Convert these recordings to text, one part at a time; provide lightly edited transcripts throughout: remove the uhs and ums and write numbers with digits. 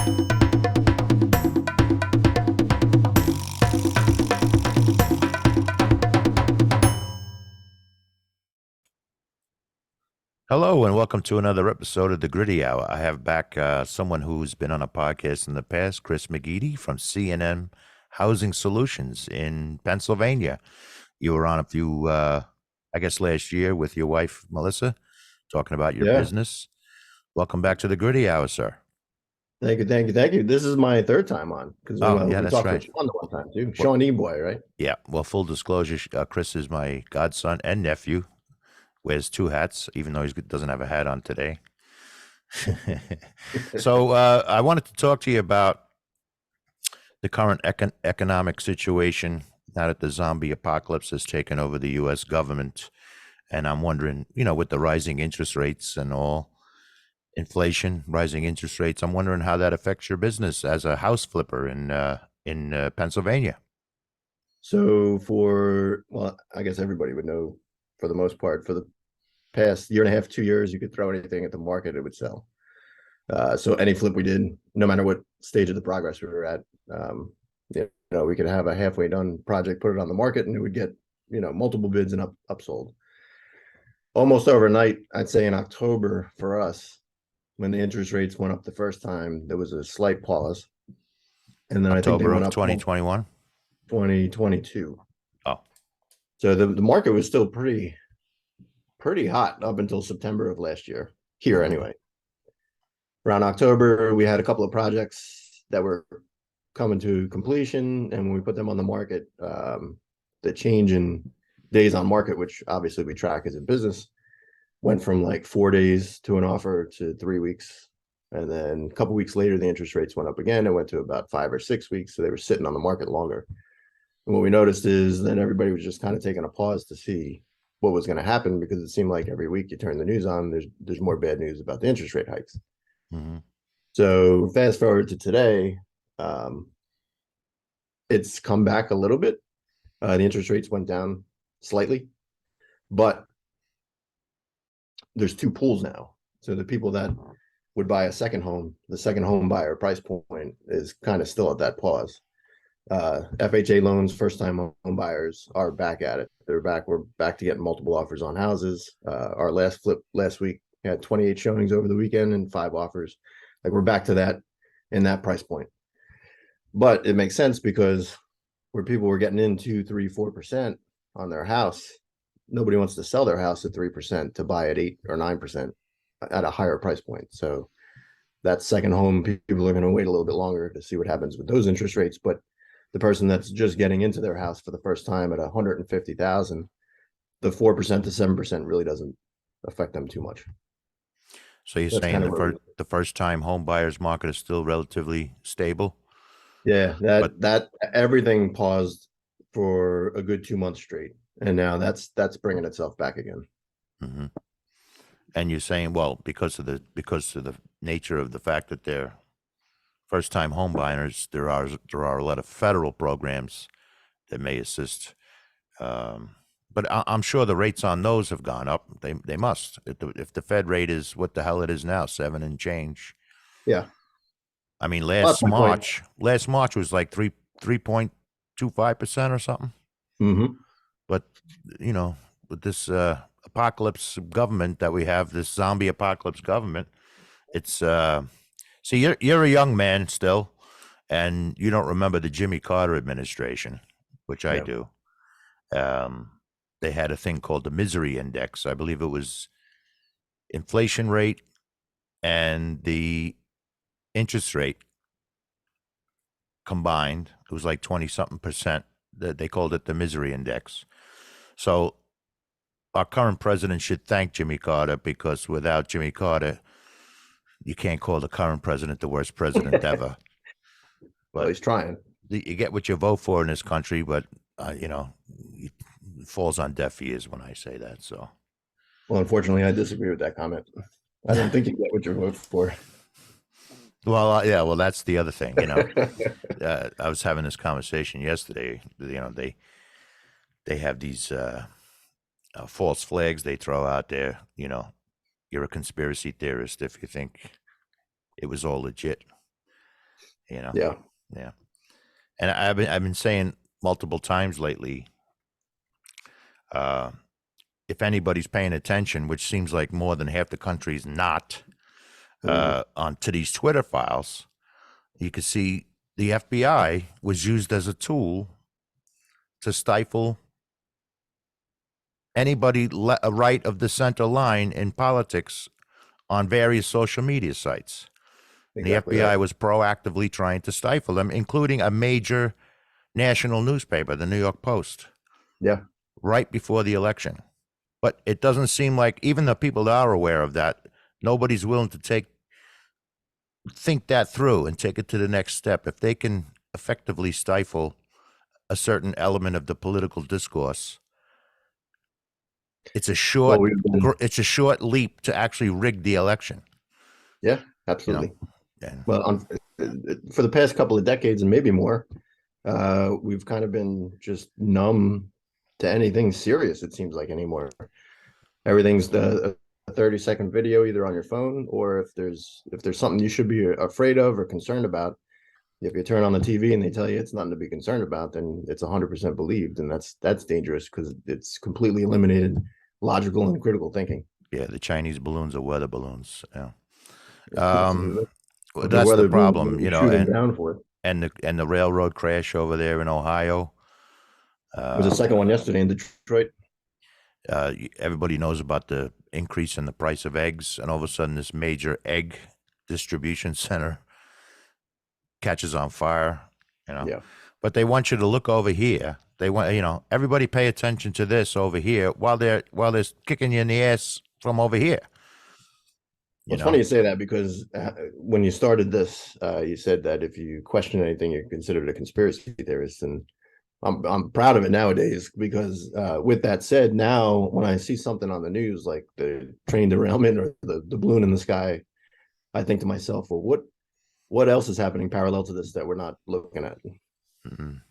Hello and welcome to another episode of the Gritty Hour. I have back someone who's been on a podcast in the past, Chris McGeady from CNM Housing Solutions in Pennsylvania. You were on a few, I guess, last year with your wife, Melissa, talking about your Yeah. business. Welcome back to the Gritty Hour, sir. Thank you. Thank you. Thank you. This is my third time on because Oh, yeah, we that's talked with right. Sean the one time too. Well, Sean E-Boy, right? yeah, well, full disclosure, Chris is my godson and nephew. Wears two hats, even though he doesn't have a hat on today. So I wanted to talk to you about the current economic situation now that the zombie apocalypse has taken over the U.S. government. And I'm wondering, with the rising interest rates and all, inflation, rising interest rates, I'm wondering how that affects your business as a house flipper in Pennsylvania. Well, I guess everybody would know for the most part, for the past year and a half, 2 years, you could throw anything at the market, it would sell. So any flip we did, no matter what stage of the progress we were at, we could have a halfway done project, put it on the market, and it would get, multiple bids and upsold. Almost overnight, I'd say in October for us, when the interest rates went up the first time, there was a slight pause. And then I think they October went of up 2021. 2022. Oh, So the market was still pretty hot up until September of last year, here anyway. Around October, we had a couple of projects that were coming to completion, and when we put them on the market, the change in days on market, which obviously we track as a business, went from like 4 days to an offer to 3 weeks. And then a couple weeks later, the interest rates went up again. It went to about 5 or 6 weeks. So they were sitting on the market longer. And what we noticed is then everybody was just kind of taking a pause to see what was going to happen, because it seemed like every week you turn the news on, there's more bad news about the interest rate hikes. mm-hmm. So fast forward to today, it's come back a little bit. The interest rates went down slightly, but there's two pools now. So the people that would buy a second home, the second home buyer price point is kind of still at that pause. FHA loans, first time home buyers are back at it. We're back to getting multiple offers on houses. Our last flip last week had 28 showings over the weekend and 5 offers. Like, we're back to that in that price point. But it makes sense because where people were getting in 2, 3, 4% on their house, nobody wants to sell their house at 3% to buy at 8 or 9% at a higher price point. So that second home, people are going to wait a little bit longer to see what happens with those interest rates. But the person that's just getting into their house for the first time at 150,000, the 4% to 7% really doesn't affect them too much. So you're That's saying kind of the first time home buyers market is still relatively stable? Yeah, But that everything paused for a good 2 months straight, and now that's bringing itself back again. mm-hmm. And you're saying, well, because of the nature of the fact that they're first time home buyers, there are a lot of federal programs that may assist. But I'm sure the rates on those have gone up. They must. If the Fed rate is what the hell it is now, 7 and change. Yeah. I mean, Well, that's my point. last March was like 3.25% or something. Mm-hmm. But with this apocalypse government that we have, this zombie apocalypse government, it's see, you're a young man still, and you don't remember the Jimmy Carter administration, which I Yeah. do. They had a thing called the misery index. I believe it was inflation rate and the interest rate combined. It was like 20 something percent. They called it the misery index. So our current president should thank Jimmy Carter, because without Jimmy Carter, you can't call the current president the worst president ever. Well, But he's trying. you get what you vote for in this country, but it falls on deaf ears when I say that. So, Well, unfortunately, I disagree with that comment. I don't think you get what you vote for. well, yeah, well, that's the other thing. I was having this conversation yesterday. They have these false flags they throw out there. You're a conspiracy theorist if you think it was all legit. You know, Yeah. yeah. And I've been saying multiple times lately, uh, if anybody's paying attention, which seems like more than half the country's not, Mhm. onto these Twitter files, you can see the FBI was used as a tool to stifle anybody right of the center line in politics on various social media sites. And the Exactly FBI that. was proactively trying to stifle them, including a major national newspaper, the New York Post, Yeah. right before the election. But it doesn't seem like even the people that are aware of that, nobody's willing to think that through and take it to the next step. If they can effectively stifle a certain element of the political discourse, it's a Well, short we've been, it's a short leap to actually rig the election. yeah, You know, absolutely. and Well, for the past couple of decades and maybe more, we've kind of been just numb to anything serious, it seems like anymore. Everything's a 30-second video either on your phone, or if there's something you should be afraid of or concerned about, if you turn on the TV and they tell you it's nothing to be concerned about, then it's 100% believed, and that's dangerous because it's completely eliminated logical and critical thinking. yeah, the Chinese balloons are weather balloons. Yeah. If Um, they're that's the weather balloons, problem, we shoot them down for it. and the railroad crash over there in Ohio. There's a Um, second one yesterday in Detroit. Everybody knows about the increase in the price of eggs, and all of a sudden, this major egg distribution center catches on fire. You know, Yeah. but they want you to look over here. They want everybody pay attention to this over here while they're kicking you in the ass from over here. Well, You it's funny know, you say that because when you started this, you said that if you question anything, you're considered a conspiracy theorist, and I'm proud of it nowadays because with that said, now when I see something on the news like the train derailment or the balloon in the sky, I think to myself, well, what else is happening parallel to this that we're not looking at? mhm.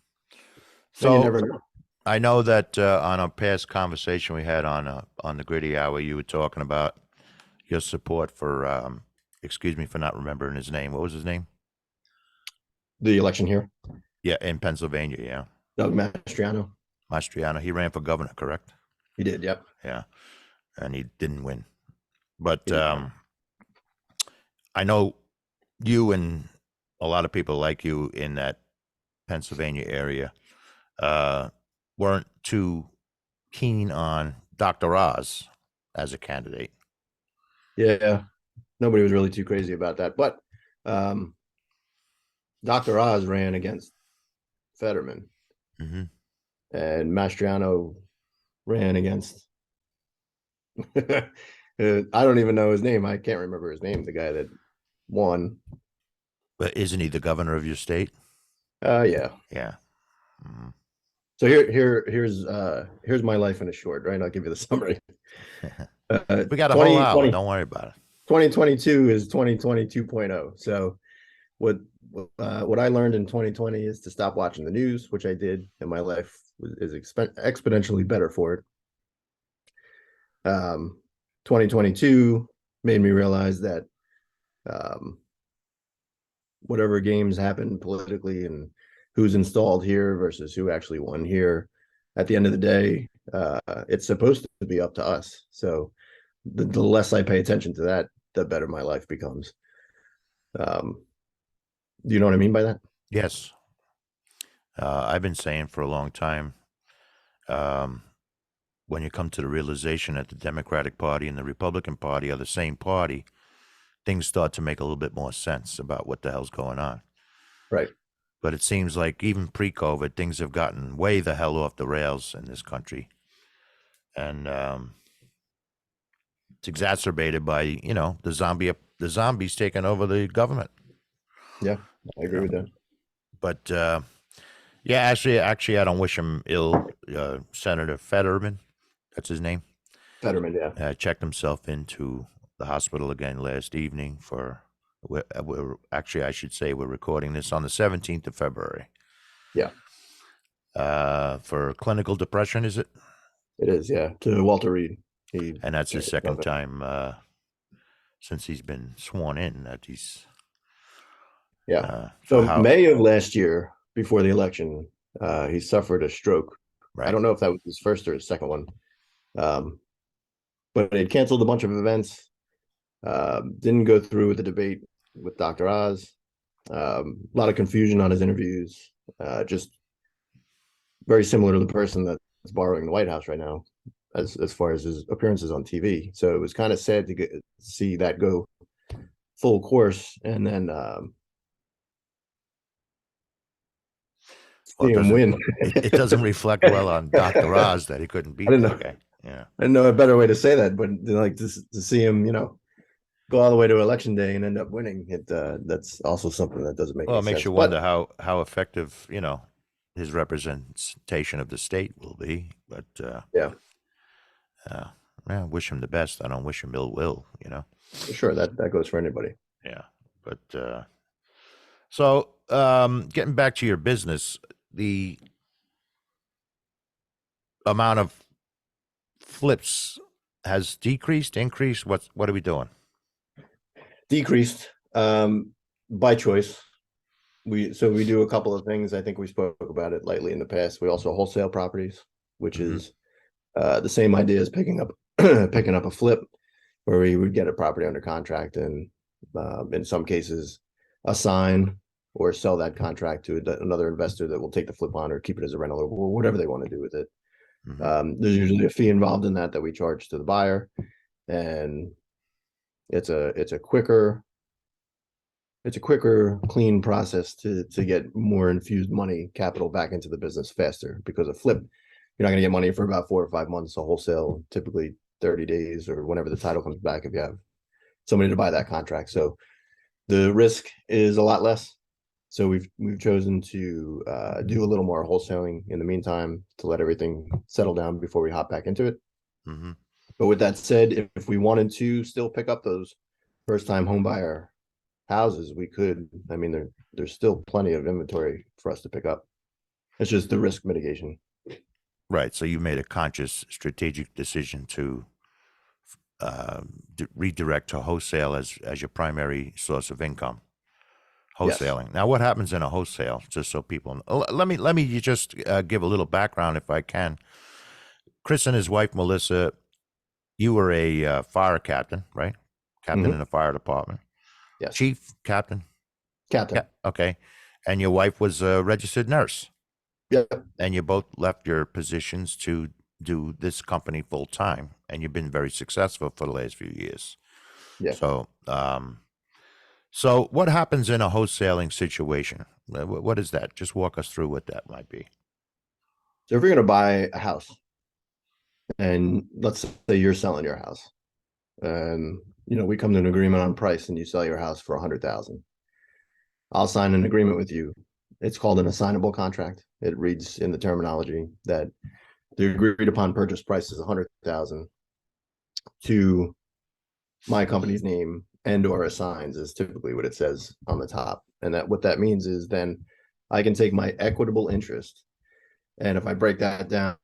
And you So never know. I know that on a past conversation we had on the Gritty Hour, you were talking about your support for. Excuse me for not remembering his name. What was his name? The election here, Yeah, in Pennsylvania. Yeah, Doug Mastriano, Mastriano. He ran for governor, correct? he did. Yep, Yeah, and he didn't win. But he did not. I know you and a lot of people like you in that Pennsylvania area uh, weren't too keen on Dr. Oz as a candidate. Yeah, nobody was really too crazy about that, but um, Dr. Oz ran against Fetterman, Hmm. and Mastriano ran against. I don't even know his name. I can't remember his name. The guy that won. But isn't he the governor of your state? Yeah. Yeah. Mhm. So here's my life in a short. Right, I'll give you the summary. We got a whole hour. 2020 Don't worry about it. 2022 is 2020 2.0. So what what I learned in 2020 is to stop watching the news, which I did, and my life is exponentially better for it. 2022 made me realize that um, whatever games happen politically and who's installed here versus who actually won here, at the end of the day, it's supposed to be up to us. So the less I pay attention to that, the better my life becomes. Um, do you know what I mean by that? Yes. I've been saying for a long time, um, when you come to the realization that the Democratic Party and the Republican Party are the same party, things start to make a little bit more sense about what the hell's going on. Right. But it seems like even pre-COVID, things have gotten way the hell off the rails in this country, and it's exacerbated by the zombies taking over the government. Yeah, I You agree know, with that. but yeah, actually, I don't wish him ill. Senator Fetterman, that's his name, Fetterman, yeah. checked himself into the hospital again last evening for. Actually, I should say we're recording this on the 17th of February. Yeah, For clinical depression, is it? it is. Yeah, to Walter Reed. He And that's his checked himself second in. time since he's been sworn in that he's Yeah. So So how, May of last year, before the election, he suffered a stroke. I right? don't know if that was his first or his second one. Um, but it canceled a bunch of events. Didn't go through with the debate with Dr. Oz. A lot of confusion on his interviews. Just very similar to the person that's borrowing the White House right now, as far as his appearances on TV. So it was kind of sad to see that go full course, and then Well, see him win. it doesn't reflect well on Dr. Oz that he couldn't I beat didn't that know. guy. Yeah. I didn't know a better way to say that, but like to see him, go all the way to election day and end up winning it. That's also something that doesn't make Well, any it makes sense. you But wonder how effective, his representation of the state will be. But yeah, uh, yeah, wish him the best. I don't wish him ill will. sure, that goes for anybody. Yeah. But so getting back to your business, the amount of flips has decreased, increased. What are we doing? Decreased by choice. We do a couple of things. I think we spoke about it lightly in the past. We also wholesale properties, which Hmm. is the same idea as picking up picking up a flip, where we would get a property under contract and in some cases assign or sell that contract to another investor that will take the flip on or keep it as a rental or whatever they want to do with it. Hmm. There's usually a fee involved in that we charge to the buyer, and it's a quicker, clean process to get more infused money capital back into the business faster. Because a flip, you're not going to get money for about 4 or 5 months. A wholesale, typically 30 days or whenever the title comes back if you have somebody to buy that contract. So the risk is a lot less. So we've chosen to do a little more wholesaling in the meantime to let everything settle down before we hop back into it. Hmm. But with that said, if we wanted to still pick up those first time home buyer houses, we could. I mean, there's still plenty of inventory for us to pick up. It's just the risk mitigation. Right. So you made a conscious, strategic decision to redirect to wholesale as your primary source of income. Yes. Wholesaling. Now, what happens in a wholesale? Just so people know. Let me just give a little background, if I can. Chris and his wife Melissa, you were a fire captain, right? Captain Hmm. in the fire department, Yes. chief captain. Yeah. Captain. Okay. And your wife was a registered nurse, Yep. and you both left your positions to do this company full time, and you've been very successful for the last few years. Yeah. So what happens in a wholesaling situation? What is that? Just walk us through what that might be. So if you're going to buy a house, and let's say you're selling your house, and we come to an agreement on price, and you sell your house for 100,000, I'll sign an agreement with you. It's called an assignable contract. It reads in the terminology that the agreed upon purchase price is 100,000 to my company's name and or assigns, is typically what it says on the top. And that what that means is then I can take my equitable interest. And if I break that down,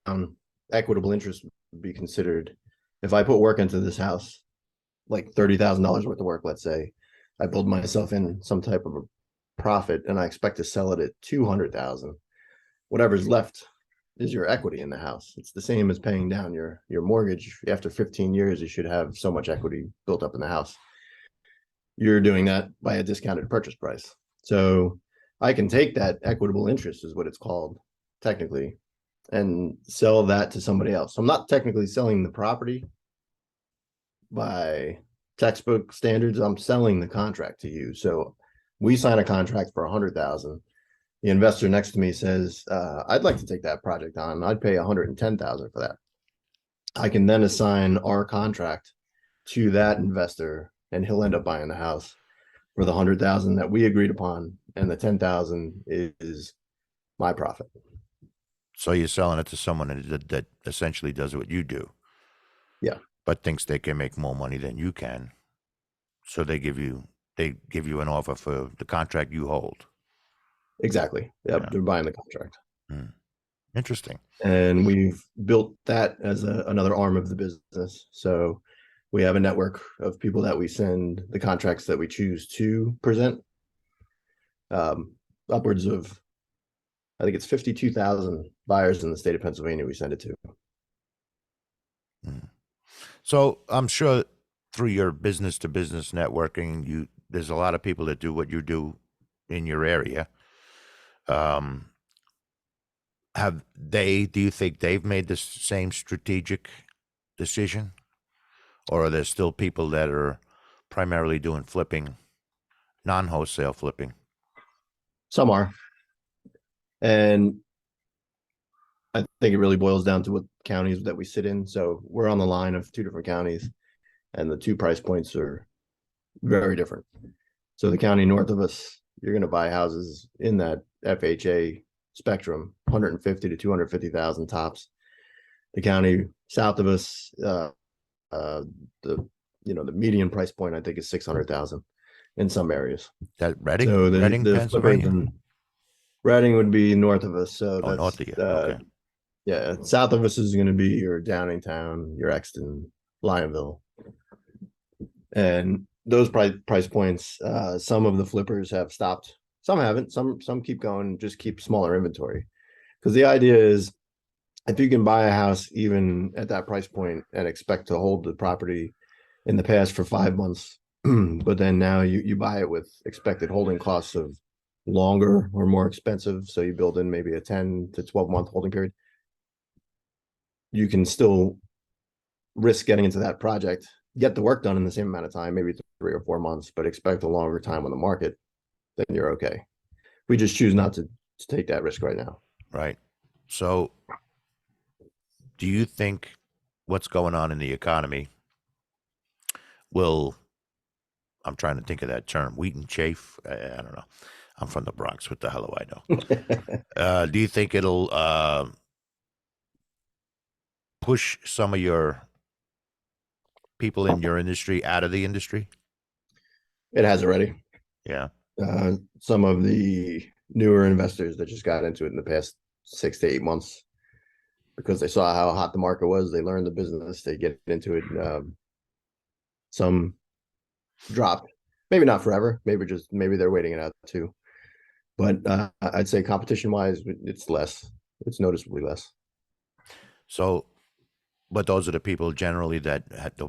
equitable interest would be considered, if I put work into this house, like $30,000 worth of work, let's say, I build myself in some type of a profit and I expect to sell it at 200,000, whatever's left is your equity in the house. It's the same as paying down your mortgage. After 15 years, you should have so much equity built up in the house. You're doing that by a discounted purchase price. So I can take that equitable interest, is what it's called technically, and sell that to somebody else. So I'm not technically selling the property by textbook standards. I'm selling the contract to you. So we sign a contract for 100,000. The investor next to me says, I'd like to take that project on. I'd pay 110,000 for that. I can then assign our contract to that investor, and he'll end up buying the house for the 100,000 that we agreed upon, and the 10,000 is my profit. So you're selling it to someone that essentially does what you do, Yeah, but thinks they can make more money than you can. So they give you an offer for the contract you hold. exactly. Yep, Yeah. they're buying the contract. Hmm. Interesting. And we've built that as another arm of the business. So we have a network of people that we send the contracts that we choose to present. Upwards of, I think it's 52,000 buyers in the state of Pennsylvania we send it to. Mm. So I'm sure through your business to business networking, there's a lot of people that do what you do in your area. Um, do you think they've made the same strategic decision, or are there still people that are primarily doing flipping, non-wholesale flipping? Some are. And I think it really boils down to what counties that we sit in. So we're on the line of two different counties, and the two price points are very different. So the county north of us, you're going to buy houses in that FHA spectrum, 150 to 250,000 tops. The county south of us, the the median price point I think is 600,000 in some areas. That So Reading, the flippers Pennsylvania? in Reading would be north of us. So Oh, that's north of you. Okay. yeah, south of us is going to be your Downingtown, your Exton, Lionville, and those price points. Some of the flippers have stopped. Some haven't. Some keep going. Just keep smaller inventory, because the idea is if you can buy a house even at that price point and expect to hold the property in the past for 5 months, but then now you buy it with expected holding costs of longer or more expensive. So you build in maybe a 10 to 12 month holding period. You can still risk getting into that project, get the work done in the same amount of time, maybe 3 or 4 months, but expect a longer time on the market, then you're okay. We just choose not to take that risk right now. Right. So do you think what's going on in the economy will, I'm trying to think of that term, wheat and chafe? I don't know. I'm from the Bronx. What the hell do I know? Do you think it'll push some of your people in your industry out of the industry? It has already. Yeah. Some of the newer investors that just got into it in the past 6 to 8 months, because they saw how hot the market was, they learned the business, they get into it. Some dropped, maybe not forever, maybe they're waiting it out too. But I'd say competition wise, it's less. It's noticeably less. So, but those are the people generally the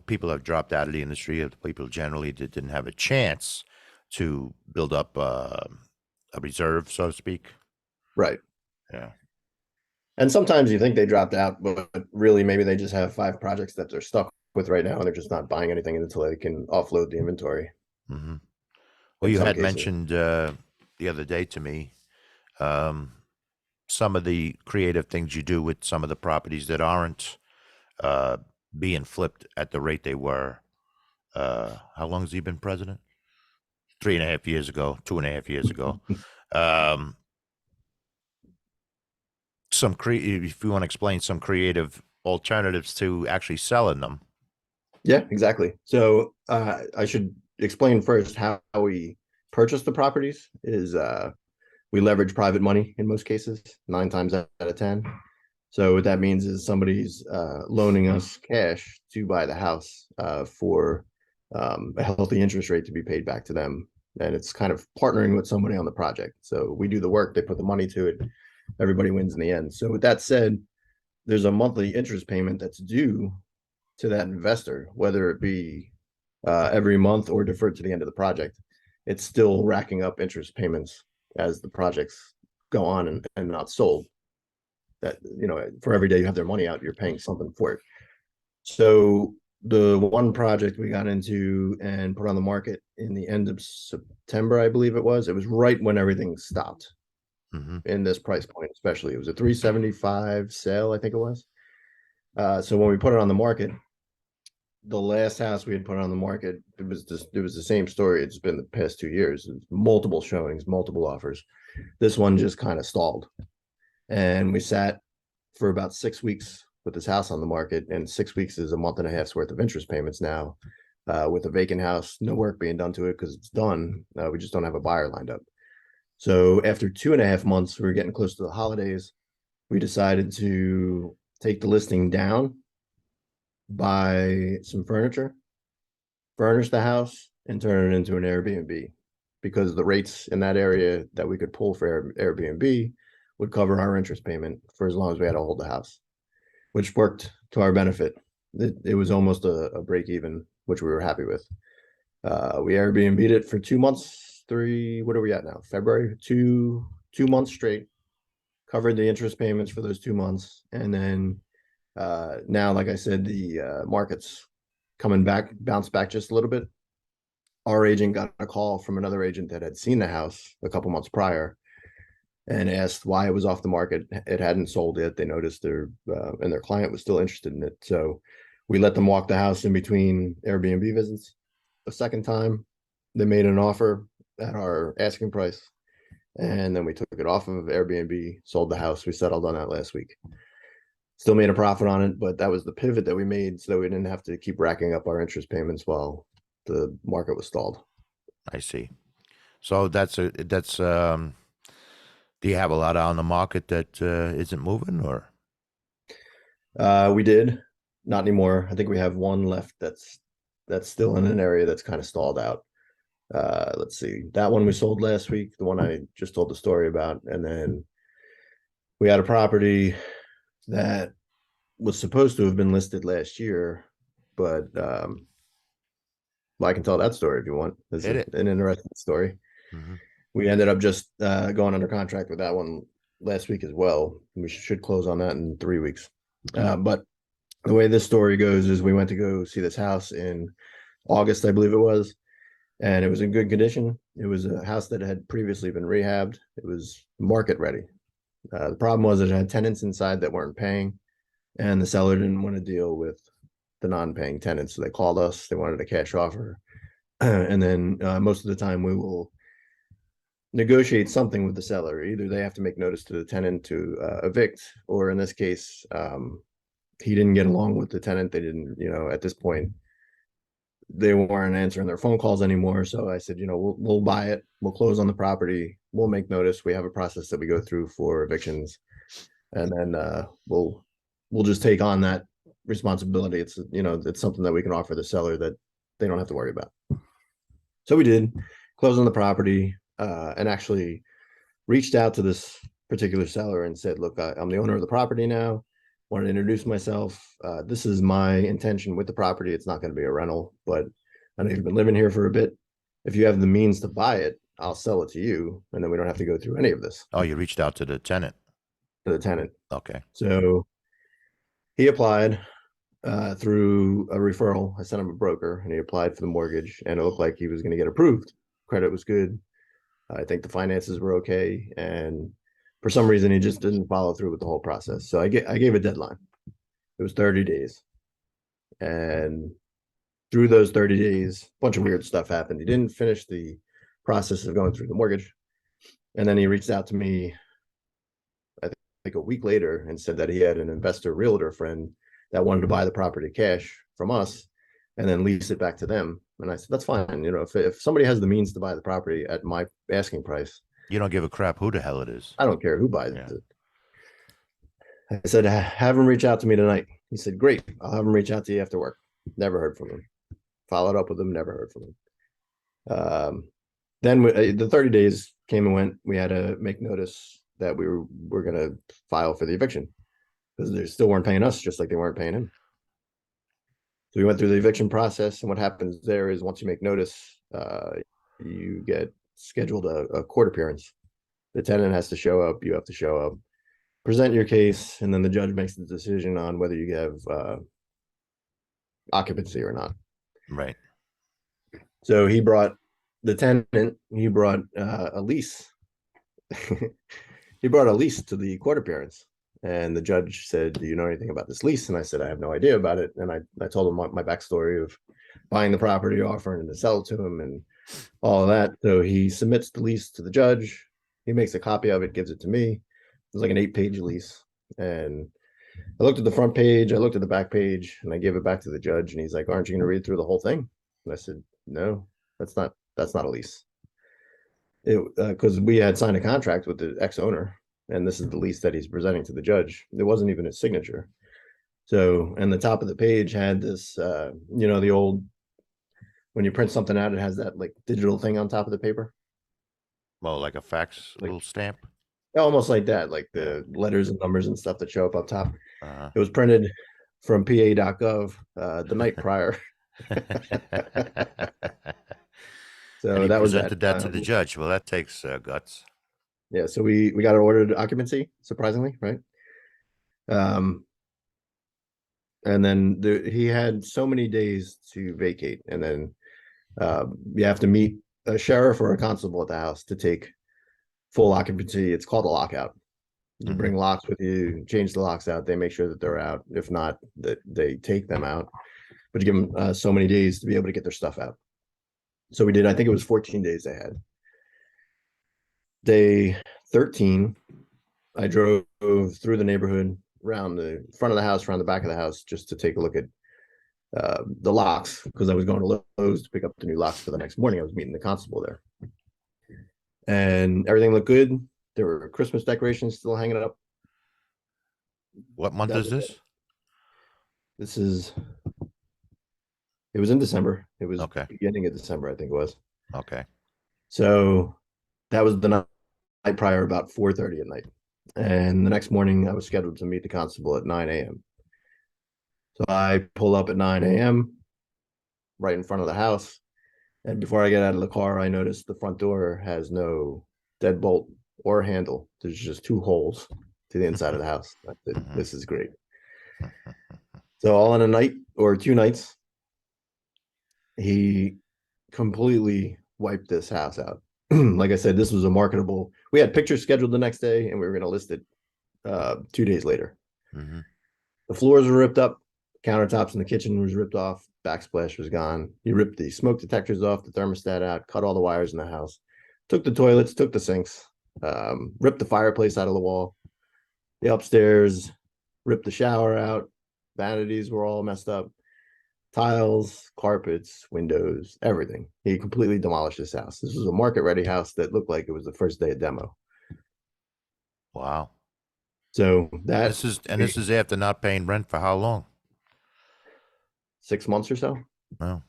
people that have dropped out of the industry, are the people generally that didn't have a chance to build up a reserve, so to speak. Right. Yeah. And sometimes you think they dropped out, but really maybe they just have 5 projects that they're stuck with right now, and they're just not buying anything until they can offload the inventory Mm-hmm. Well, in you some had cases. mentioned the other day to me um, some of the creative things you do with some of the properties that aren't uh, being flipped at the rate they were. How long has he been president? 3.5 years ago, 2.5 years ago. Um, if you want to explain some creative alternatives to actually selling them. Yeah, exactly. So I should explain first how we purchase the properties is we leverage private money in most cases, 9 times out of 10. So what that means is somebody's loaning us cash to buy the house for a healthy interest rate to be paid back to them. And it's kind of partnering with somebody on the project. So we do the work, they put the money to it, everybody wins in the end. So with that said, there's a monthly interest payment that's due to that investor, whether it be every month or deferred to the end of the project. It's still racking up interest payments as the projects go on and not sold. That, for every day you have their money out, you're paying something for it. So the one project we got into and put on the market in the end of September, I believe it was right when everything stopped Mm-hmm. in this price point, especially. It was a 375 sale, I think it was. So when we put it on the market, the last house we had put on the market, it was the same story. It's been the past 2 years, multiple showings, multiple offers. This one just kind of stalled, and we sat for about 6 weeks with this house on the market, and 6 weeks is a month and a half's worth of interest payments now, with a vacant house, no work being done to it because it's done. We just don't have a buyer lined up. So after 2.5 months, we were getting close to the holidays. We decided to take the listing down, buy some furniture, furnish the house, and turn it into an Airbnb, because the rates in that area that we could pull for Airbnb would cover our interest payment for as long as we had to hold the house, which worked to our benefit. It was almost a break even, which we were happy with. We Airbnb'd it for 2 months, what are we at now? February, 2 months straight, covered the interest payments for those 2 months. And then now, like I said, the market's coming back, bounced back just a little bit. Our agent got a call from another agent that had seen the house a couple months prior and asked why it was off the market. It hadn't sold yet. They noticed and their client was still interested in it. So we let them walk the house in between Airbnb visits. A second time, they made an offer at our asking price, and then we took it off of Airbnb, sold the house. We settled on that last week. Still made a profit on it, but that was the pivot that we made so that we didn't have to keep racking up our interest payments while the market was stalled. I see. So that's do you have a lot on the market that isn't moving, or? We did, not anymore. I think we have one left that's still in an area that's kind of stalled out. Let's see, that one we sold last week, the one I just told the story about, and then we had a property that was supposed to have been listed last year, but well, I can tell that story if you want. It's Hit it. an interesting story. Hmm. We ended up just going under contract with that one last week as well. We should close on that in 3 weeks. But the way this story goes is we went to go see this house in August, I believe it was, and it was in good condition. It was a house that had previously been rehabbed. It was market ready. The problem was it had tenants inside that weren't paying, and the seller didn't want to deal with the non-paying tenants. So they called us. They wanted a cash offer. And then most of the time we will negotiate something with the seller. Either they have to make notice to the tenant to evict, or in this case, he didn't get along with the tenant. They didn't, at this point, they weren't answering their phone calls anymore. So I said, we'll buy it. We'll close on the property. We'll make notice. We have a process that we go through for evictions, and then we'll just take on that responsibility. It's something that we can offer the seller that they don't have to worry about. So we did close on the property, and actually reached out to this particular seller and said, look, I'm the owner of the property now. Want to introduce myself. This is my intention with the property. It's not going to be a rental, but I know you've been living here for a bit. If you have the means to buy it, I'll sell it to you, and then we don't have to go through any of this. Oh, you reached out to the tenant. To the tenant. Okay. So he applied through a referral. I sent him a broker, and he applied for the mortgage, and it looked like he was going to get approved. Credit was good. I think the finances were okay, and for some reason he just didn't follow through with the whole process. So I gave a deadline. It was 30 days, and through those 30 days, a bunch of weird stuff happened. He didn't finish the process of going through the mortgage, and then he reached out to me, I think a week later, and said that he had an investor realtor friend that wanted to buy the property cash from us and then lease it back to them. And I said, that's fine. If somebody has the means to buy the property at my asking price, You don't give a crap who the hell it is. I don't care who buys Yeah. it. I said, have him reach out to me tonight. He said, great. I'll have him reach out to you after work. Never heard from him. Followed up with him. Never heard from him. Then the 30 days came and went. We had to make notice that we were going to file for the eviction because they still weren't paying us, just like they weren't paying him. So we went through the eviction process, and what happens there is once you make notice, you get scheduled a court appearance. The tenant has to show up, you have to show up, present your case, and then the judge makes the decision on whether you have occupancy or not. Right. So he brought the tenant, he brought a lease. He brought a lease to the court appearance. And the judge said, do you know anything about this lease? And I said, I have no idea about it. And I told him my backstory of buying the property, offering to sell it to him, and all of that. So he submits the lease to the judge. He makes a copy of it, gives it to me. It was like an 8-page lease. And I looked at the front page, I looked at the back page, and I gave it back to the judge. And he's like, aren't you going to read through the whole thing? And I said, no, that's not a lease. Because we had signed a contract with the ex-owner, and this is the lease that he's presenting to the judge. It wasn't even his signature. So, and the top of the page had this, the old, when you print something out, it has that like digital thing on top of the paper. Well, like a fax like little stamp. almost like that, like Yeah. the letters and numbers and stuff that show up top. Uh, It was printed from PA.gov the night prior. and So he that was that. presented that to the judge. Well, that takes guts. Yeah, so we got an ordered occupancy, surprisingly, right? Um, and then he had so many days to vacate, and then you have to meet a sheriff or a constable at the house to take full occupancy. It's called a lockout. You Hmm. bring locks with you, change the locks out. They make sure that they're out. If not, that they take them out. But you give them so many days to be able to get their stuff out. So we did. I think it was 14 days they had. Day 13, I drove through the neighborhood, around the front of the house, around the back of the house, just to take a look at the locks, because I was going to Lowe's to pick up the new locks for the next morning. I was meeting the constable there, and everything looked good. There were Christmas decorations still hanging up. What month That is was it. this? This is. It was in December. It was Okay. beginning of December, I think it was. Okay. So that was the night prior, about 4:30 at night. And the next morning, I was scheduled to meet the constable at 9 a.m. So I pull up at 9 a.m. right in front of the house. And before I get out of the car, I notice the front door has no deadbolt or handle. There's just two holes to the inside of the house. I said, Hmm. this is great. So all in a night or 2 nights, he completely wiped this house out. Like I said, this was a marketable. We had pictures scheduled the next day, and we were going to list it 2 days later. Hmm. The floors were ripped up, countertops in the kitchen was ripped off, backsplash was gone. He ripped the smoke detectors off, the thermostat out, cut all the wires in the house, took the toilets, took the sinks, ripped the fireplace out of the wall, the upstairs, ripped the shower out, vanities were all messed up, tiles, carpets, windows, everything. He completely demolished this house. This was a market ready house that looked like it was the first day of demo. Wow. So that This is after not paying rent for how long? 6 months or so, Well.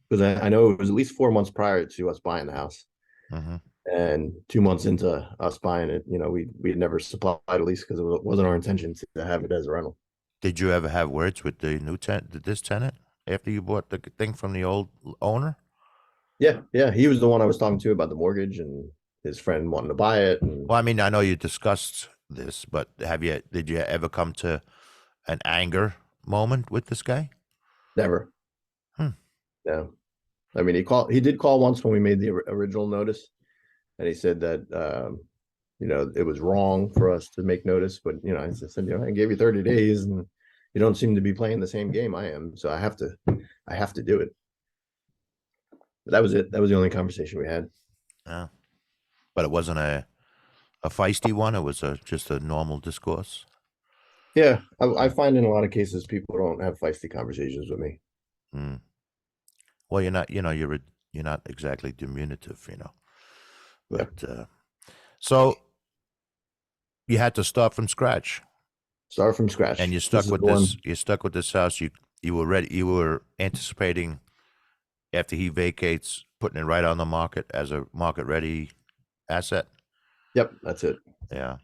because I know it was at least 4 months prior to us buying the house. Hmm. And 2 months into us buying it, we had never supplied a lease because it wasn't our intention to have it as a rental. Did you ever have words with the new tenant, this tenant, after you bought the thing from the old owner? Yeah, he was the one I was talking to about the mortgage, and his friend wanting to buy it, and Well, I mean, I know you discussed this, but did you ever come to an anger moment with this guy? never. Hmm. No, I mean he did call once when we made the original notice, and he said that it was wrong for us to make notice, but I said, I gave you 30 days, and you don't seem to be playing the same game I am, so I have to do it. But that was it. That was the only conversation we had. Yeah. But it wasn't a feisty one. It was just a normal discourse. Yeah, I Hmm. find in a lot of cases people don't have feisty conversations with me. Hmm. Well, you're not, you're not exactly diminutive, Yeah, but, so you had to start from scratch, start from and scratch. This is the one. you're stuck with this house. You were ready, you were anticipating after he vacates, putting it right on the market as a market ready asset. Yep, that's it. Yeah.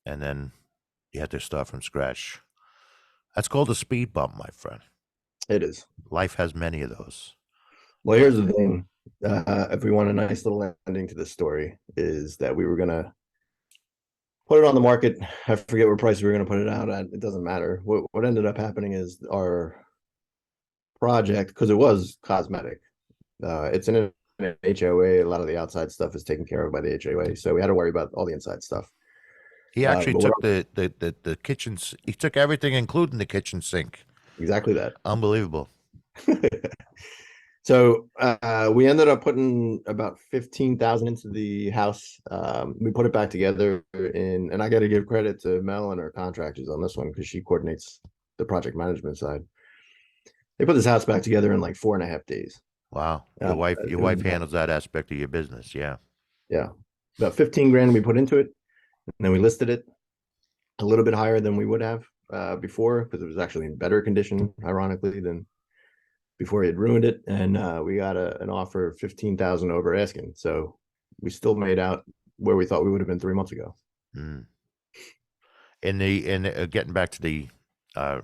And then you had to start from scratch. That's called a speed bump, my friend. It is. Life has many of those. Well, But here's the thing. If we want a nice little ending to this story, is that we were gonna put it on the market. I forget what price we were gonna put it out at. It doesn't matter. What ended up happening is our project, because it was cosmetic. It's in an HOA. A lot of the outside stuff is taken care of by the HOA, so we had to worry about all the inside stuff. he actually But what took the kitchens. He took everything, including the kitchen sink. exactly that. Unbelievable. So we ended up putting about 15,000 into the house. We put it back together and I got to give credit to Mel and her contractors on this one because she coordinates the project management side. They put this house back together in like 4.5 days. Wow. Your It was wife handles that aspect of your business. Yeah. yeah, about 15 grand we put into it, and then we listed it a little bit higher than we would have before because it was actually in better condition, ironically, than before he had ruined it, and we got an offer of 15,000 over asking. So we still made out where we thought we would have been 3 months ago. Mm. Getting back to the uh,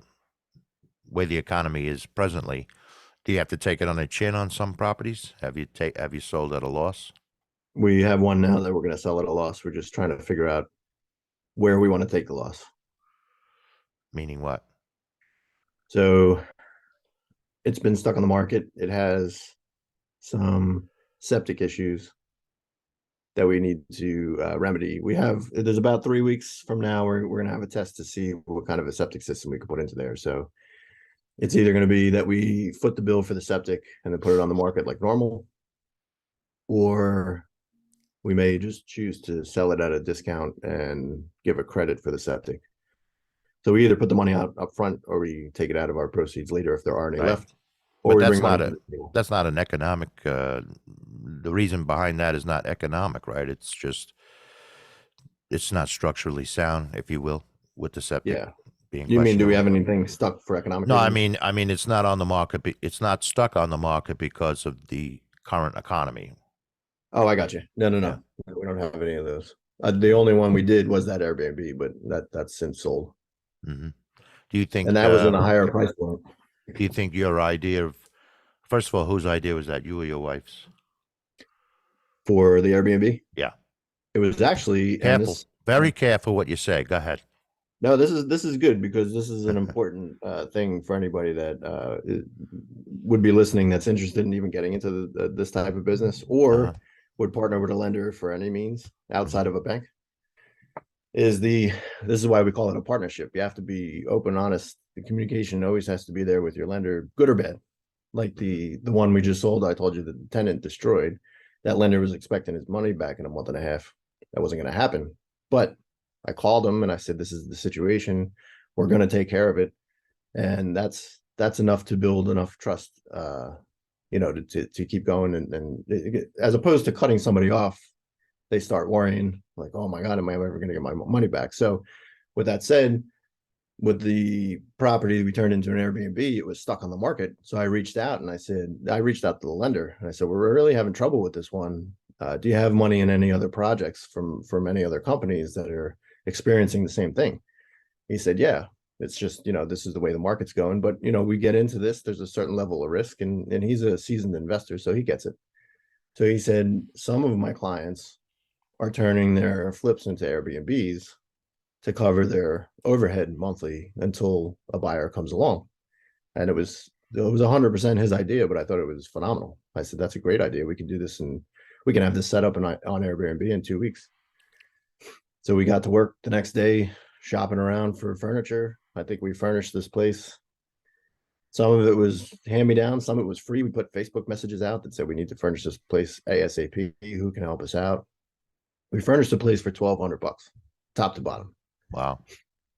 way the economy is presently, do you have to take it on the chin on some properties? Have you sold at a loss? We have one now that we're going to sell at a loss. We're just trying to figure out where we want to take the loss. Meaning what? So it's been stuck on the market. It has some septic issues that we need to remedy. There's about 3 weeks from now, we're going to have a test to see what kind of a septic system we can put into there. So it's either going to be that we foot the bill for the septic and then put it on the market like normal, or we may just choose to sell it at a discount and give a credit for the septic. So we either put the money out up front, or we take it out of our proceeds later if there are any Right. left, or But we bring money to the table. that's not an economic. The reason behind that is not economic, right? It's not structurally sound, if you will, with the septic Yeah. being You mean, do we questionable. have anything stuck for economic No, reasons? I mean, it's not on the market. It's not stuck on the market because of the current economy. Oh, I got you. No, no, Yeah. no. We don't have any of those. The only one we did was that Airbnb, but that's since sold. Hmm. Do you And think? that was in a higher price point. Do you think your idea of, first of all, whose idea was that? You or your wife's? For the Airbnb. Yeah. It was actually, and Careful, this, very careful what you say. Go ahead. no, this is good, because this is an important thing for anybody that would be listening, that's interested in even getting into this type of business, Uh-huh. or would partner with a lender for any means Hmm. outside of a bank. This is why we call it a partnership. You have to be open, honest. The communication always has to be there with your lender, good or bad. Like the one we just sold, I told you, the tenant destroyed. That lender was expecting his money back in a month and a half. That wasn't going to happen. But I called him and I said, "This is the situation. We're going to take care of it." And that's enough to build enough trust, to keep going. And as opposed to cutting somebody off, they start worrying, like, "Oh my God, am I ever going to get my money back?" So, with that said, with the property we turned into an Airbnb, it was stuck on the market. So I reached out to the lender and I said, "We're really having trouble with this one. Do you have money in any other projects from any other companies that are experiencing the same thing?" He said, "Yeah, it's just, this is the way the market's going. But, we get into this, there's a certain level of risk, and he's a seasoned investor, so he gets it." So he said, "Some of my clients are turning their flips into Airbnbs to cover their overhead monthly until a buyer comes along." And it was 100% his idea, but I thought it was phenomenal. I said, "That's a great idea. We can do this, and we can have this set up on Airbnb in 2 weeks." So we got to work the next day shopping around for furniture. I think we furnished this place. Some of it was hand me down, some of it was free. We put Facebook messages out that said we need to furnish this place ASAP. Who can help us out? We furnished the place for $1,200, top to bottom. Wow.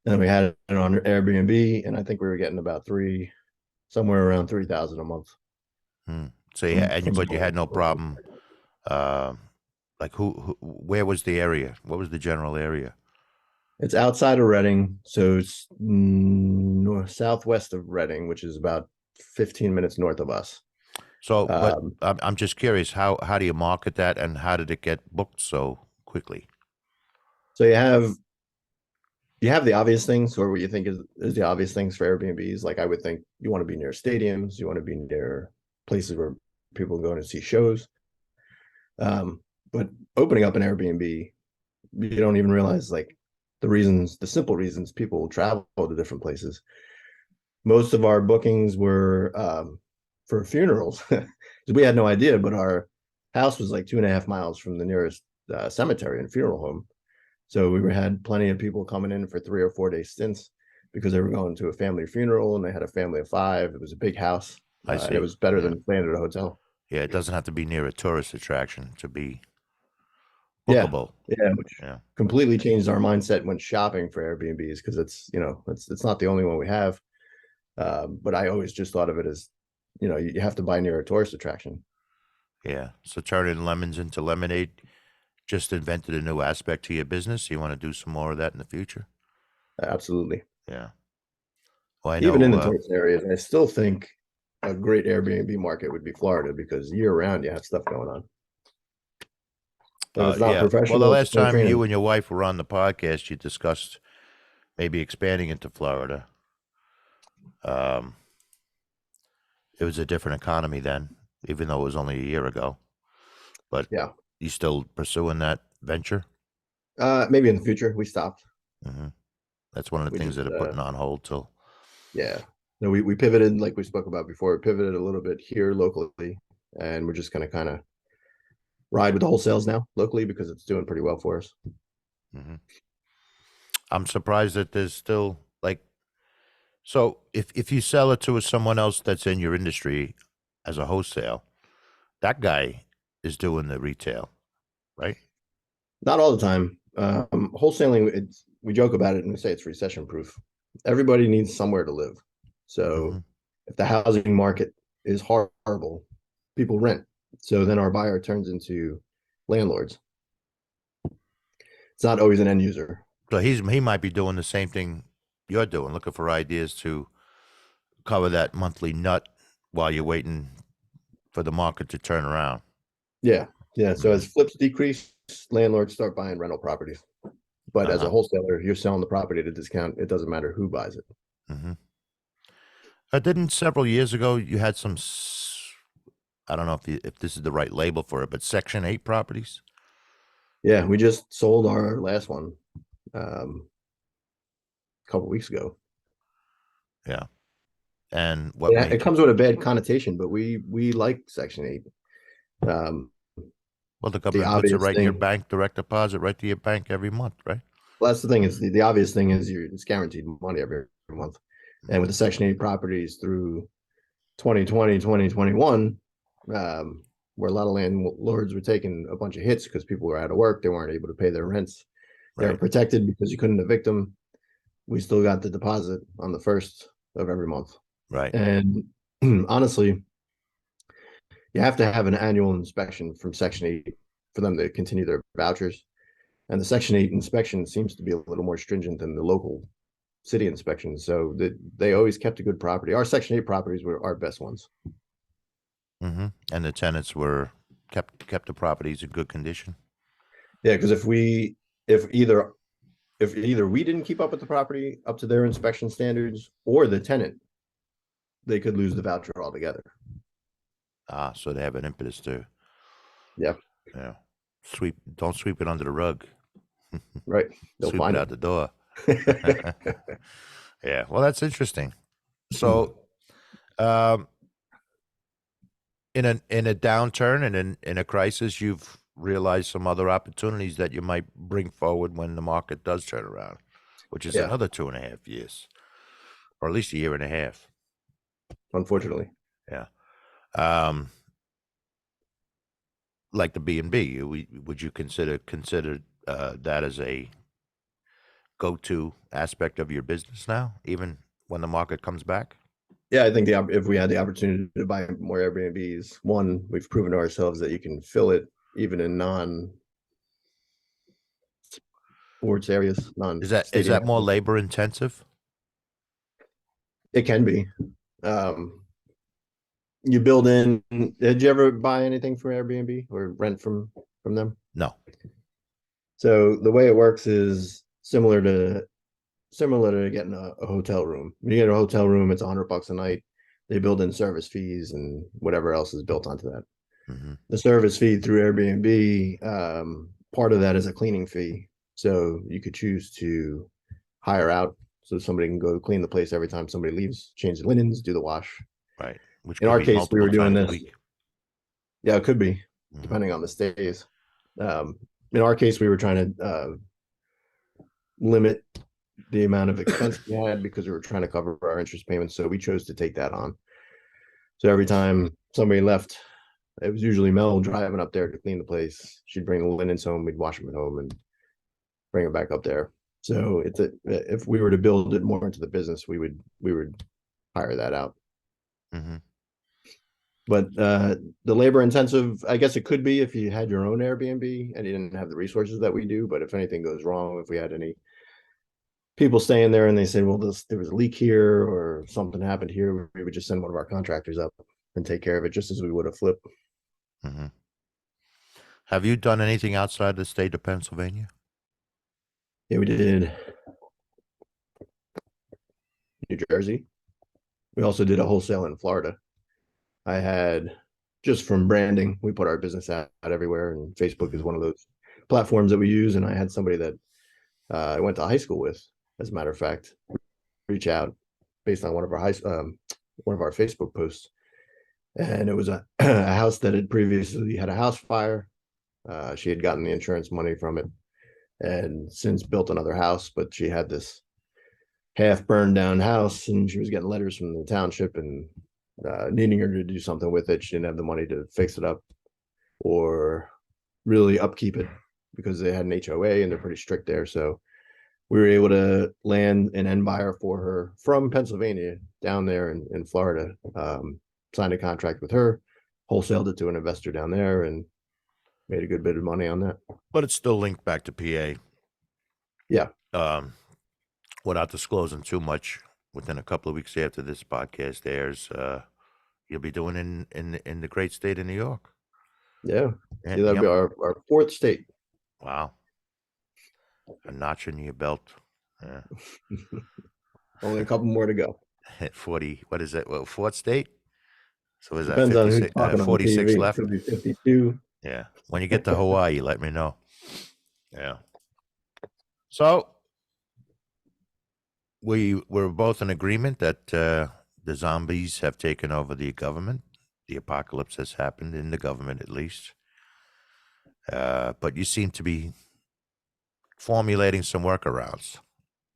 And we had it on Airbnb, and I think we were getting about somewhere around 3,000 a month Hmm. So but you from. had no problem. Uh, like where was the area? What was the general area? It's outside of Reading, so it's southwest of Reading, which is about 15 minutes north of us. So, but Um, I'm just curious, how do you market that, and how did it get booked so quickly? so you have the obvious things, or what you think is the obvious things for Airbnbs. Like, I would think you want to be near stadiums, you want to be near places where people go to see shows. But opening up an Airbnb, you don't even realize, like, the simple reasons people travel to different places. Most of our bookings were for funerals. We had no idea, but our house was like 2.5 miles from the nearest cemetery and funeral home. So we had plenty of people coming in for 3 or 4 day stints because they were going to a family funeral, and they had a family of five. It was a big house, I and it see. was better Yeah. than staying at a hotel. Yeah, it doesn't have to be near a tourist attraction to be Yeah, bookable. yeah, which Yeah. completely changed our mindset when shopping for Airbnbs, because it's not the only one we have. But I always just thought of it as, you have to buy near a tourist attraction. Yeah. So turning lemons into lemonade, just invented a new aspect to your business. You want to do some more of that in the future? Absolutely. Yeah. Well, I Even in know. the tourist areas, I still think a great Airbnb market would be Florida, because year round you have stuff going on. If it's not Yeah. Well, the professional, it's last spring time you training. and your wife were on the podcast, you discussed maybe expanding into Florida. Um, it was a different economy then, even though it was only a year ago. But Yeah. you still pursuing that venture? Maybe in the future we stopped. Hmm. That's one of the We things just that are putting on hold till. yeah. No, we pivoted like we spoke about before. We pivoted a little bit here locally, and we're just gonna kind of ride with the wholesales now locally because it's doing pretty well for us. Hmm. I'm surprised that there's still like, so if you sell it to someone else that's in your industry as a wholesale, that guy is doing the retail, right? Not all the time. Wholesaling, we joke about it and we say it's recession proof. Everybody needs somewhere to live. Hmm. So if the housing market is horrible, people rent. So then our buyer turns into landlords. It's not always an end user. So he might be doing the same thing you're doing, looking for ideas to cover that monthly nut while you're waiting for the market to turn around. Yeah. Yeah. So Hmm. as flips decrease, landlords start buying rental properties. But as a Uh-huh. wholesaler, you're selling the property at a discount. It doesn't matter who buys it. Hmm. Didn't several years ago you had some? I don't know if this is the right label for it, but Section 8 properties. Yeah. We just sold our last one a couple weeks ago. Yeah. And what Yeah, it made you? comes with a bad connotation, but we like Section 8. Um, Well, the the government puts it obvious right in your thing, bank, direct deposit right to your bank every month, right? well, that's the thing is the obvious thing is it's guaranteed money every month. And with Hmm. the Section 8 properties through 2020, 2021, where a lot of landlords were taking a bunch of hits because people were out of work, they weren't able to pay their rents. They were Right. protected because you couldn't evict them. We still got the deposit on the first of every month. Right. And honestly, you have to have an annual inspection from Section 8 for them to continue their vouchers. And the Section 8 inspection seems to be a little more stringent than the local city inspections. So they always kept a good property. Our Section 8 properties were our best ones. Hmm. And the tenants were kept the properties in good condition. Yeah, because if either we didn't keep up with the property up to their inspection standards or the tenant, they could lose the voucher altogether. So they have an impetus to, Yeah, you know, don't sweep it under the rug. right. They'll Sweep it find out the door. it. Yeah. Well, that's interesting. So, um, in a downturn and in a crisis, you've realized some other opportunities that you might bring forward when the market does turn around, which is Yeah, another 2.5 years, or at least a year and a half. unfortunately. Yeah. Um, like the B&B, would you consider that as a go-to aspect of your business now, even when the market comes back? Yeah, I think if we had the opportunity to buy more Airbnbs, one, we've proven to ourselves that you can fill it even in non-sports areas, Is non-stadium that more areas. labor intensive? It can be. You build in. Did you ever buy anything from Airbnb or rent from them? No. So the way it works is similar to getting a hotel room. When you get a hotel room, it's $100 a night. They build in service fees and whatever else is built onto that. Hmm. The service fee through Airbnb, part of that is a cleaning fee. So you could choose to hire out so somebody can go clean the place every time somebody leaves, change the linens, do the wash. Right. Which In could our be case, we multiple were doing times a this. week. Yeah, it could be Hmm. depending on the stays. In our case, we were trying to limit the amount of expense we had because we were trying to cover our interest payments. So we chose to take that on. So every time somebody left, it was usually Mel driving up there to clean the place. She'd bring the linens home, we'd wash them at home and bring it back up there. So if we were to build it more into the business, we would hire that out. Hmm. But the labor intensive, I guess it could be if you had your own Airbnb and you didn't have the resources that we do. But if anything goes wrong, if we had any people staying there and they said, well, there was a leak here or something happened here, we would just send one of our contractors up and take care of it just as we would a flip. Hmm. Have you done anything outside the state of Pennsylvania? Yeah, we did New Jersey. We also did a wholesale in Florida. I had just from branding, we put our business out everywhere, and Facebook is Mhm. one of those platforms that we use. And I had somebody that I went to high school with, as a matter of fact, reach out based on one of our Facebook posts, and it was a, a house that had previously had a house fire. She had gotten the insurance money from it, and since built another house, but she had this half burned down house, and she was getting letters from the township and needing her to do something with it. She didn't have the money to fix it up or really upkeep it because they had an HOA and they're pretty strict there. So we were able to land an end buyer for her from Pennsylvania down there in Florida. Signed a contract with her, wholesaled it to an investor down there, and made a good bit of money on that. But it's still linked back to PA. Yeah, Without disclosing too much, within a couple of weeks after this podcast airs, you'll be doing in the great state of New York. yeah, And yeah. That'll be yep, our fourth state. wow, a notch in your belt. Yeah. Only a couple more to go. 40. What is that? Well, fourth state. So is that Depends on who's 56? talking on 46 TV. It left. could be 52. Yeah. When you get to Hawaii, let me know. Yeah. So we're both in agreement that the zombies have taken over the government. The apocalypse has happened in the government, at least. But you seem to be formulating some workarounds,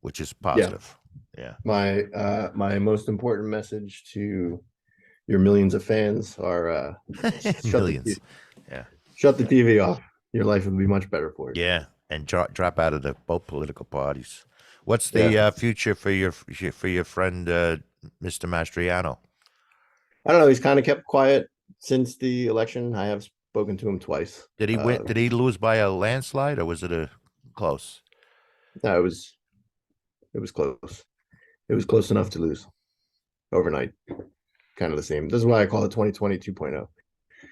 which is Yeah, positive. Yeah. my most important message to your millions of fans are Millions. Yeah. shut the TV off. Your life would be much better for it. Yeah. And drop out of the both political parties. What's the Yeah, future for your friend Mr. Mastriano? I don't know. He's kind of kept quiet since the election. I have spoken to him twice. Did he win? Did he lose by a landslide, or was it a close? No, it was close. It was close enough to lose overnight. Kind of the same. This is why I call it 2020 2.0.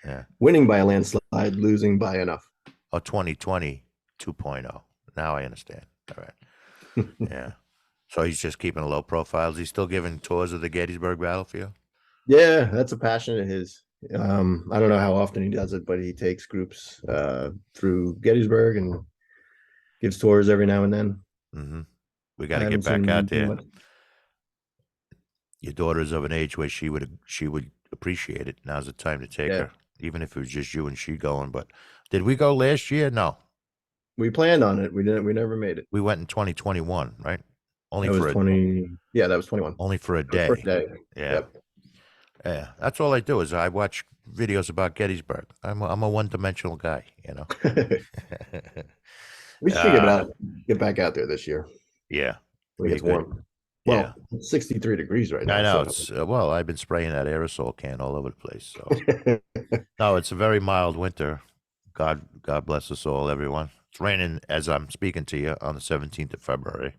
Yeah. Winning by a landslide, losing by enough. Oh, 2020 2.0. Now I understand. All right. Yeah. So he's just keeping a low profile. Is he still giving tours of the Gettysburg battlefield? Yeah, that's a passion of his. I don't know how often he does it, but he takes groups through Gettysburg and gives tours every now and then. Mm-hmm. We got I to haven't get seen back him out too there. much. Your daughter's of an age where she would appreciate it. Now's the time to take Yeah, her, even if it was just you and she going. But did we go last year? No, we planned on it. We didn't. We never made it. we went in 2021, right? Only That was for a 20. Yeah, that was 21. only for a That was first day. day. Yeah, Yep. yeah. That's all I do is I watch videos about Gettysburg. I'm a one-dimensional guy, you know. We should uh, get back out there this year yeah, when it be gets good. warm. Yeah, Well, it's 63 degrees right I now. know. So It's well, I've been spraying that aerosol can all over the place. So no, it's a very mild winter. God bless us all, everyone. It's raining as I'm speaking to you on the 17th of February.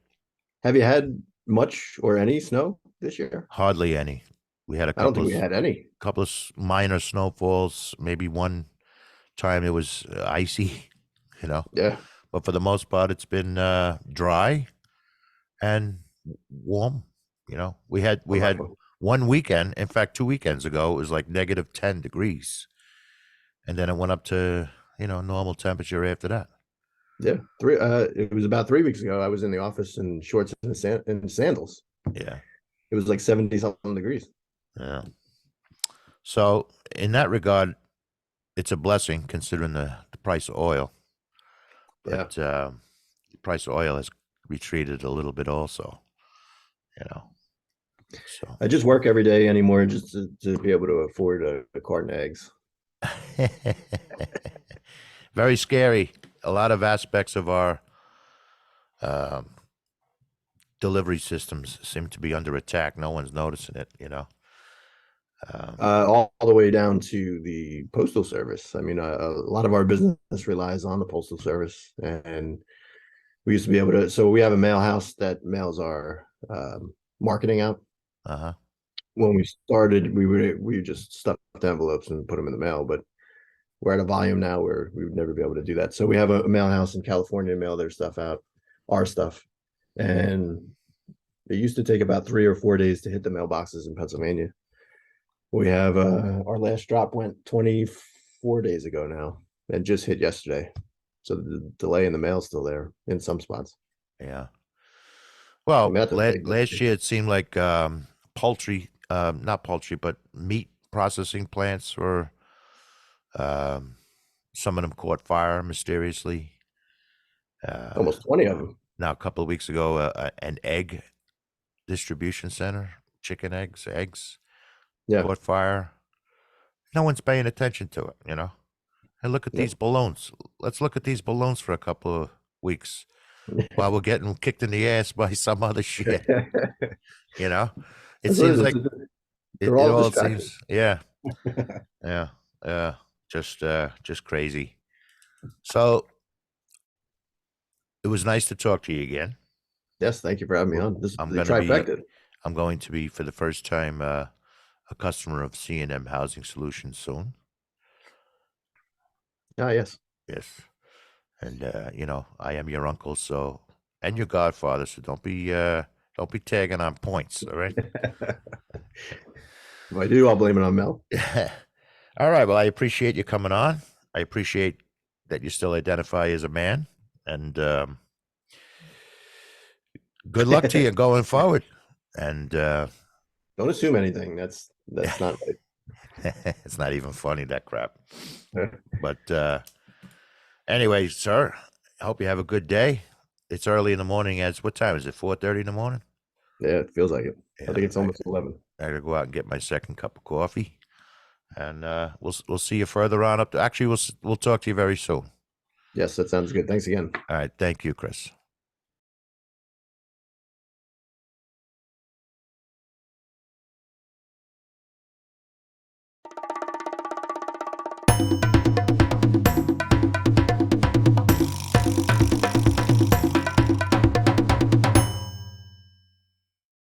have you had much or any snow this year? Hardly any. We had a I don't think we had any. couple of minor snowfalls. Maybe one time it was icy, you know. Yeah. But for the most part, it's been dry and warm. You know, we had Wonderful. one weekend. In fact, 2 weekends ago, it was like negative 10 degrees, and then it went up to normal temperature after that. Yeah. It was about 3 weeks ago. I was in the office in shorts and sandals. Yeah, It was like 70 something degrees. yeah. So in that regard, it's a blessing considering the price of oil. Yeah. But the price of oil has retreated a little bit also. You know, so I just work every day anymore just to be able to afford a carton of eggs. very scary. A lot of aspects of our um, delivery systems seem to be under attack. No one's noticing it. Um, All the way down to the postal service. I mean, a lot of our business relies on the postal service, and we used to be able to. So we have a mail house that mails our marketing out. uh-huh. When we started, we just stuffed envelopes and put them in the mail. But we're at a volume now where we would never be able to do that. So we have a mail house in California, mail their stuff out, our stuff. And it used to take about 3 or 4 days to hit the mailboxes in Pennsylvania. We have our last drop went 24 days ago now and just hit yesterday. So the delay in the mail's still there in some spots. Yeah. I Well, mean, that's a big last year it seemed like poultry, not poultry, but meat processing plants were, um, some of them caught fire mysteriously. Uh, almost 20 of them. Now, a couple of weeks ago, an egg distribution center, chicken eggs Yeah. caught fire. No one's paying attention to it, you know? And look at these Yep. balloons. Let's look at these balloons for a couple of weeks while we're getting kicked in the ass by some other shit, you know? It That's what seems it is. like They're it all all distractions. seems, yeah, yeah, yeah, just crazy. So it was nice to talk to you again. Yes, thank you for having me Well, on. This is I'm the gonna be, trifecta. I'm going to be for the first time a customer of CNM Housing Solutions soon. Ah, yes. Yes, and I am your uncle, so and your godfather, so don't be tagging on points, all right? If I do, I'll blame it on Mel. All right. Well, I appreciate you coming on. I appreciate that you still identify as a man, and good luck to you going forward. And Don't assume anything. That's not it's not even funny, that crap. right. But anyway, sir, I hope you have a good day. It's early in the morning. As what time is it? 4:30 in the morning. Yeah, it feels like it. I Yeah, think it's almost 11. I gotta go out and get my second cup of coffee, and we'll see you further on up. Actually, we'll talk to you very soon. Yes, that sounds good. Thanks again. All right. Thank you, Chris.